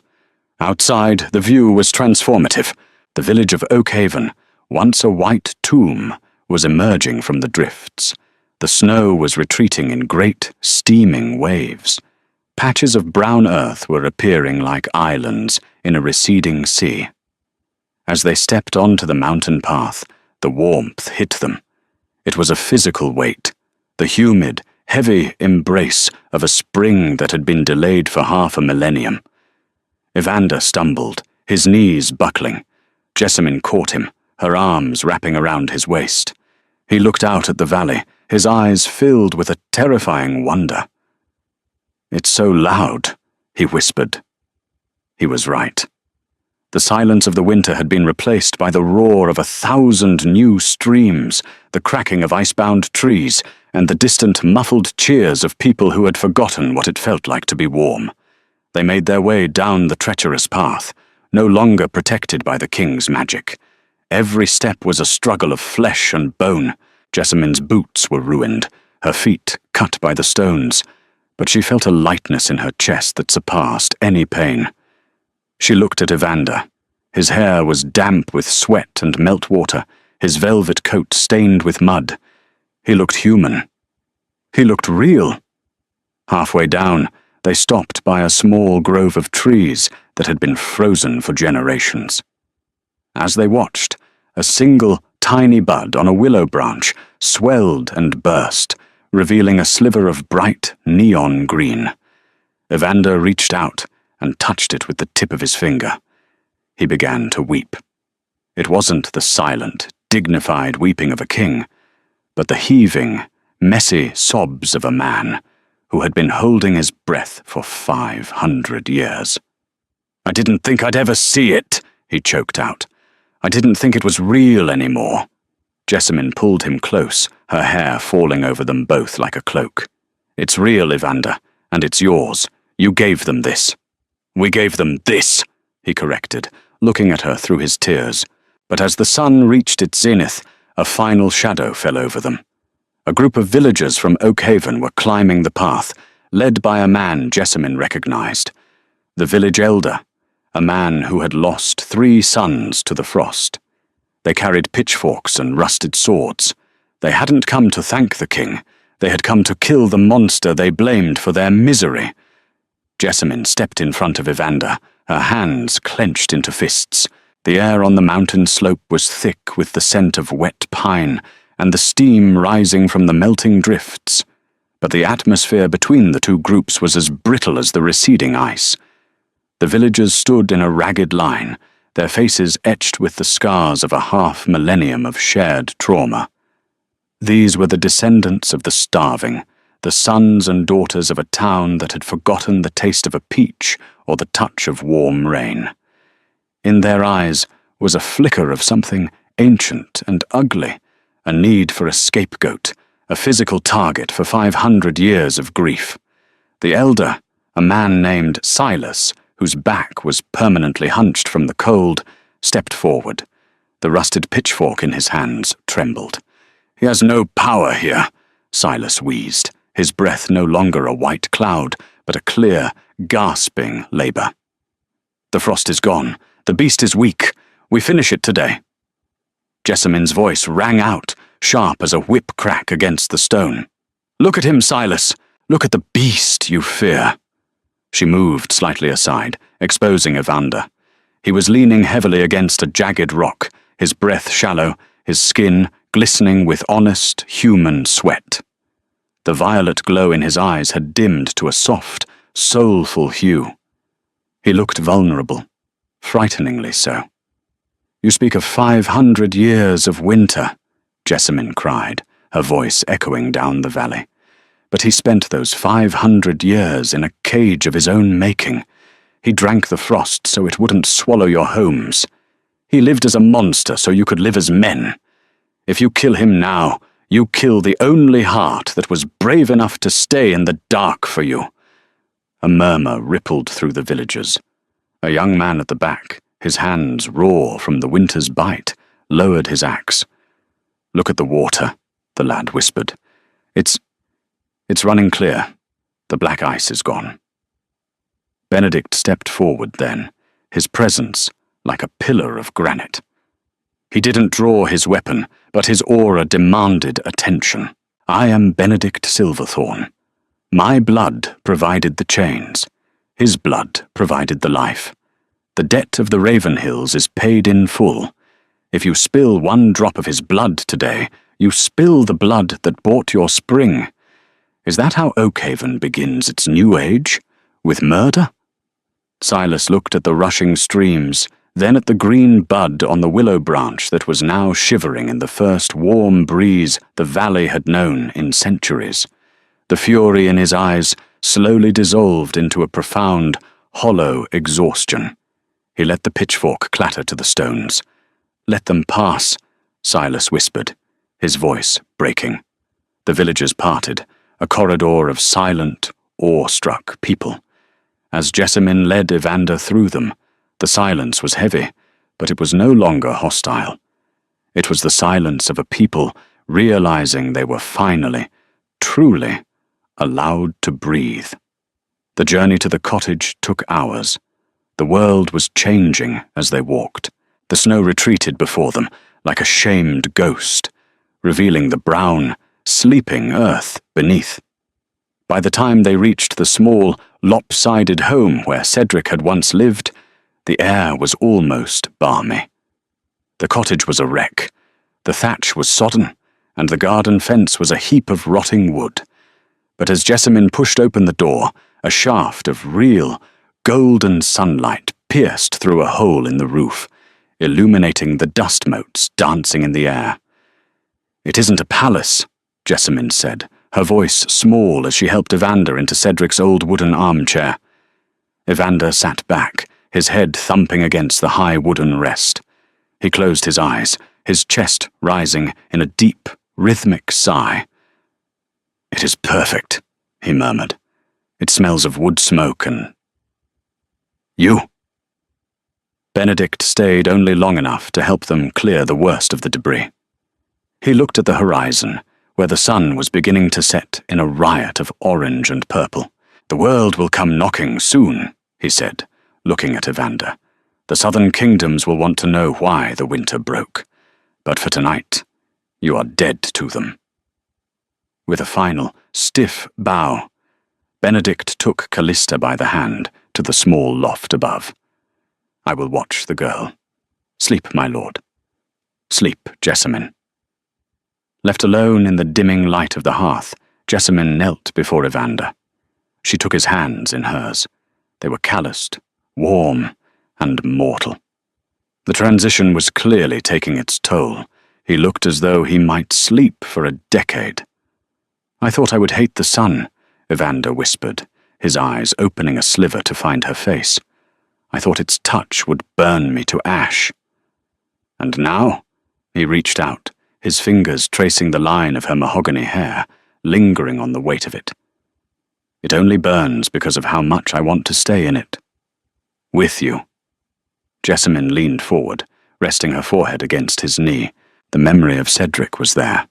Outside, the view was transformative. The village of Oakhaven, once a white tomb, was emerging from the drifts. The snow was retreating in great, steaming waves. Patches of brown earth were appearing like islands in a receding sea. As they stepped onto the mountain path, the warmth hit them. It was a physical weight, the humid, heavy embrace of a spring that had been delayed for half a millennium. Evander stumbled, his knees buckling. Jessamine caught him, her arms wrapping around his waist. He looked out at the valley, his eyes filled with a terrifying wonder. "It's so loud," he whispered. He was right. The silence of the winter had been replaced by the roar of 1,000 new streams, the cracking of icebound trees, and the distant muffled cheers of people who had forgotten what it felt like to be warm. They made their way down the treacherous path, no longer protected by the king's magic. Every step was a struggle of flesh and bone. Jessamine's boots were ruined, her feet cut by the stones, but she felt a lightness in her chest that surpassed any pain. She looked at Evander. His hair was damp with sweat and meltwater, his velvet coat stained with mud. He looked human. He looked real. Halfway down, they stopped by a small grove of trees that had been frozen for generations. As they watched, a single tiny bud on a willow branch swelled and burst, revealing a sliver of bright neon green. Evander reached out and touched it with the tip of his finger. He began to weep. It wasn't the silent, dignified weeping of a king, but the heaving, messy sobs of a man who had been holding his breath for 500 years. "I didn't think I'd ever see it," he choked out. "I didn't think it was real anymore." Jessamine pulled him close, her hair falling over them both like a cloak. "It's real, Evander, and it's yours. You gave them this." "We gave them this," he corrected, looking at her through his tears. But as the sun reached its zenith, a final shadow fell over them. A group of villagers from Oakhaven were climbing the path, led by a man Jessamine recognized. The village elder, a man who had lost 3 sons to the frost. They carried pitchforks and rusted swords. They hadn't come to thank the king. They had come to kill the monster they blamed for their misery. Jessamine stepped in front of Evander, her hands clenched into fists. The air on the mountain slope was thick with the scent of wet pine and the steam rising from the melting drifts, but the atmosphere between the two groups was as brittle as the receding ice. The villagers stood in a ragged line, their faces etched with the scars of a half-millennium of shared trauma. These were the descendants of the starving, the sons and daughters of a town that had forgotten the taste of a peach or the touch of warm rain. In their eyes was a flicker of something ancient and ugly, a need for a scapegoat, a physical target for 500 years of grief. The elder, a man named Silas, whose back was permanently hunched from the cold, stepped forward. The rusted pitchfork in his hands trembled. "He has no power here," Silas wheezed, his breath no longer a white cloud, but a clear, gasping labour. "The frost is gone. The beast is weak. We finish it today." Jessamine's voice rang out, sharp as a whip crack against the stone. "Look at him, Silas. Look at the beast you fear." She moved slightly aside, exposing Evander. He was leaning heavily against a jagged rock, his breath shallow, his skin glistening with honest, human sweat. The violet glow in his eyes had dimmed to a soft, soulful hue. He looked vulnerable, frighteningly so. "You speak of 500 years of winter," Jessamine cried, her voice echoing down the valley. "But he spent those 500 years in a cage of his own making. He drank the frost so it wouldn't swallow your homes. He lived as a monster so you could live as men. If you kill him now, you kill the only heart that was brave enough to stay in the dark for you." A murmur rippled through the villagers. A young man at the back, his hands raw from the winter's bite, lowered his axe. "Look at the water," the lad whispered. It's running clear. The black ice is gone." Benedict stepped forward then, his presence like a pillar of granite. He didn't draw his weapon, but his aura demanded attention. "I am Benedict Silverthorn. My blood provided the chains. His blood provided the life. The debt of the Raven Hills is paid in full. If you spill one drop of his blood today, you spill the blood that bought your spring. Is that how Oakhaven begins its new age? With murder?" Silas looked at the rushing streams, then at the green bud on the willow branch that was now shivering in the first warm breeze the valley had known in centuries. The fury in his eyes slowly dissolved into a profound, hollow exhaustion. He let the pitchfork clatter to the stones. "Let them pass," Silas whispered, his voice breaking. The villagers parted, a corridor of silent, awe-struck people. As Jessamine led Evander through them, the silence was heavy, but it was no longer hostile. It was the silence of a people realizing they were finally, truly, allowed to breathe. The journey to the cottage took hours. The world was changing as they walked. The snow retreated before them like a shamed ghost, revealing the brown, sleeping earth beneath. By the time they reached the small, lopsided home where Cedric had once lived, the air was almost balmy. The cottage was a wreck. The thatch was sodden, and the garden fence was a heap of rotting wood. But as Jessamine pushed open the door, a shaft of real, golden sunlight pierced through a hole in the roof, illuminating the dust motes dancing in the air. "It isn't a palace," Jessamine said, her voice small as she helped Evander into Cedric's old wooden armchair. Evander sat back, his head thumping against the high wooden rest. He closed his eyes, his chest rising in a deep, rhythmic sigh. "It is perfect," he murmured. "It smells of wood smoke and... you." Benedict stayed only long enough to help them clear the worst of the debris. He looked at the horizon, where the sun was beginning to set in a riot of orange and purple. "The world will come knocking soon," he said, looking at Evander. "The southern kingdoms will want to know why the winter broke. But for tonight, you are dead to them." With a final, stiff bow, Benedict took Callista by the hand to the small loft above. "I will watch the girl. Sleep, my lord. Sleep, Jessamine." Left alone in the dimming light of the hearth, Jessamine knelt before Evander. She took his hands in hers. They were calloused, warm, and mortal. The transition was clearly taking its toll. He looked as though he might sleep for a decade. "I thought I would hate the sun," Evander whispered, his eyes opening a sliver to find her face. "I thought its touch would burn me to ash." And now, he reached out, his fingers tracing the line of her mahogany hair, lingering on the weight of it. "It only burns because of how much I want to stay in it. With you." Jessamine leaned forward, resting her forehead against his knee. The memory of Cedric was there,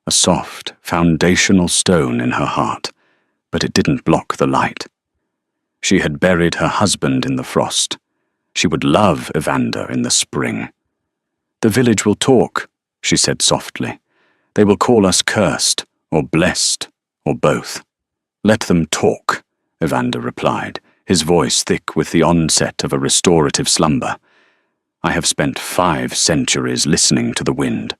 a soft, foundational stone in her heart, but it didn't block the light. She had buried her husband in the frost. She would love Evander in the spring. "The village will talk," she said softly. "They will call us cursed, or blessed, or both." "Let them talk," Evander replied, his voice thick with the onset of a restorative slumber. "I have spent 5 centuries listening to the wind.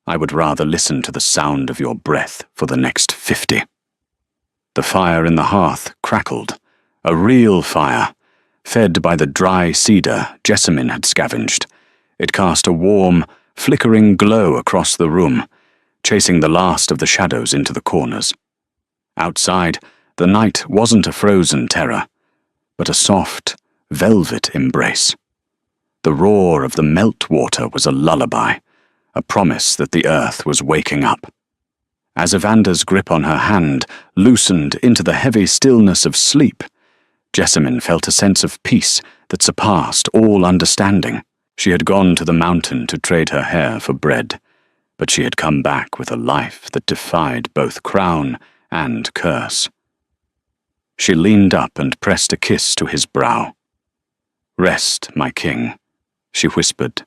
I would rather listen to the sound of your breath for the next 50. The fire in the hearth crackled, a real fire, fed by the dry cedar Jessamine had scavenged. It cast a warm, flickering glow across the room, chasing the last of the shadows into the corners. Outside, the night wasn't a frozen terror, but a soft, velvet embrace. The roar of the meltwater was a lullaby, a promise that the earth was waking up. As Evander's grip on her hand loosened into the heavy stillness of sleep, Jessamine felt a sense of peace that surpassed all understanding. She had gone to the mountain to trade her hair for bread, but she had come back with a life that defied both crown and curse. She leaned up and pressed a kiss to his brow. "Rest, my king," she whispered.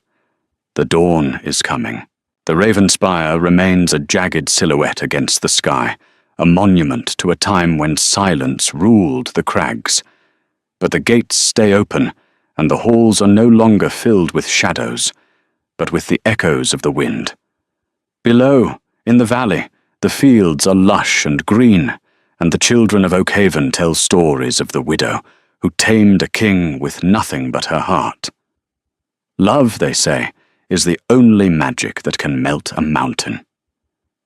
"The dawn is coming." The Raven Spire remains a jagged silhouette against the sky, a monument to a time when silence ruled the crags. But the gates stay open, and the halls are no longer filled with shadows, but with the echoes of the wind. Below, in the valley, the fields are lush and green, and the children of Oakhaven tell stories of the widow who tamed a king with nothing but her heart. Love, they say, is the only magic that can melt a mountain.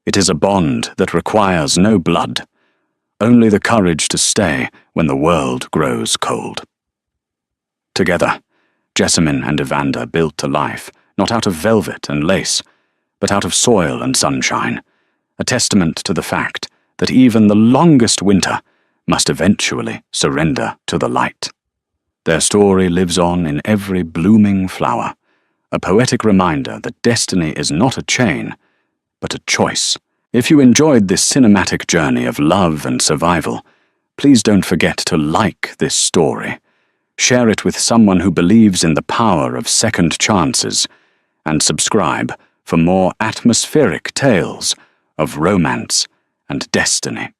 It is a bond that requires no blood, only the courage to stay when the world grows cold. Together, Jessamine and Evander built a life, not out of velvet and lace, but out of soil and sunshine, a testament to the fact that even the longest winter must eventually surrender to the light. Their story lives on in every blooming flower, a poetic reminder that destiny is not a chain, but a choice. If you enjoyed this cinematic journey of love and survival, please don't forget to like this story, share it with someone who believes in the power of second chances, and subscribe for more atmospheric tales of romance and destiny.